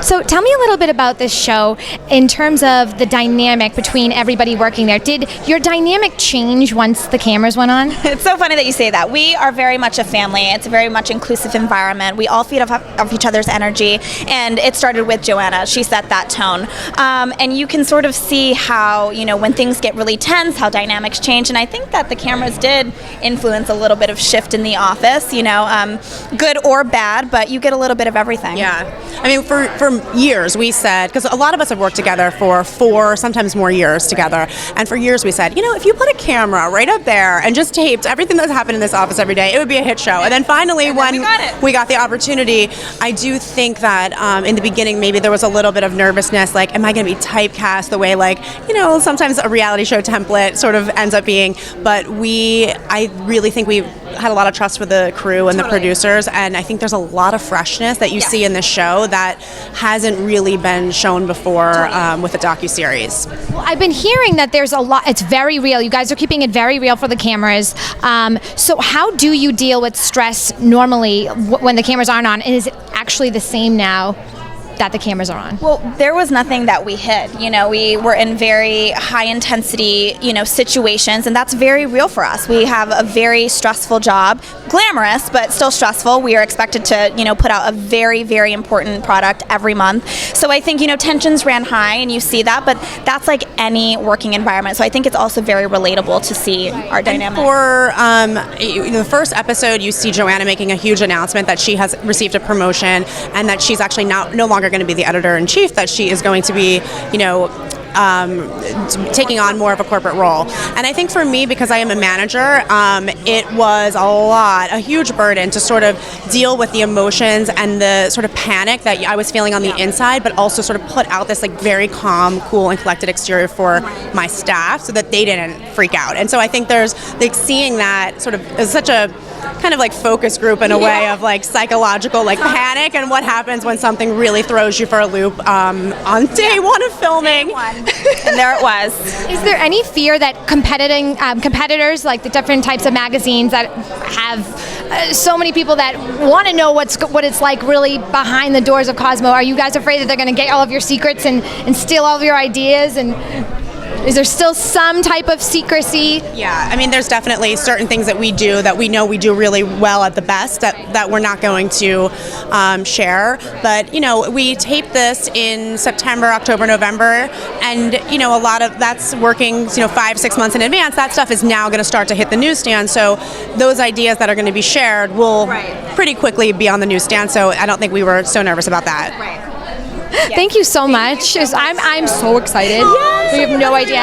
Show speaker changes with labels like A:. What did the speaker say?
A: So tell me a little bit about this show in terms of the dynamic between everybody working there. Did your dynamic change once the cameras went on?
B: It's so funny that you say that. We are very much a family. It's a very much inclusive environment. We all feed off each other's energy, and it started with Joanna. She set that tone. And you can sort of see how, when things get really tense, how dynamics change, and I think that the cameras did influence a little bit of shift in the office, good or bad, but you get a little bit of everything.
C: Yeah. I mean, for years we said, because a lot of us have worked together for 4, sometimes more years together, and for years we said, if you put a camera right up there and just taped everything that's happened in this office every day, it would be a hit show. And then finally, when we got the opportunity, I do think that in the beginning maybe there was a little bit of nervousness, like, am I going to be typecast the way, sometimes a reality show template sort of ends up being, but I really think we had a lot of trust with the crew and the producers, and I think there's a lot of freshness that you see in this show that hasn't really been shown before with a docuseries.
A: Well, I've been hearing that there's a lot, it's very real. You guys are keeping it very real for the cameras. So how do you deal with stress normally when the cameras aren't on? And is it actually the same now that the cameras are on?
B: Well, there was nothing that we hid. We were in very high intensity, situations, and that's very real for us. We have a very stressful job, glamorous, but still stressful. We are expected to, put out a very, very important product every month. So I think, tensions ran high, and you see that, but that's like any working environment. So I think it's also very relatable to see our dynamic.
C: And for the first episode, you see Joanna making a huge announcement that she has received a promotion and that she's actually no longer going to be the editor-in-chief, that she is going to be, taking on more of a corporate role. And I think for me, because I am a manager, it was a huge burden to sort of deal with the emotions and the sort of panic that I was feeling on the inside, but also sort of put out this very calm, cool, and collected exterior for my staff so that they didn't freak out. And so I think there's seeing that sort of is such a kind of focus group in a way of psychological panic and what happens when something really throws you for a loop on day one of filming.
B: And there it was.
A: Is there any fear that competitors, like the different types of magazines that have so many people that want to know what it's like really behind the doors of Cosmo, are you guys afraid that they're going to get all of your secrets and steal all of your ideas? And is there still some type of secrecy?
C: Yeah, I mean, there's definitely certain things that we do that we know we do really well at the best that we're not going to share. But, we taped this in September, October, November, and, a lot of that's working, 5-6 months in advance. That stuff is now going to start to hit the newsstand. So those ideas that are going to be shared will pretty quickly be on the newsstand. So I don't think we were so nervous about that.
A: Thank you so much. I'm so excited. Yes, we have no idea.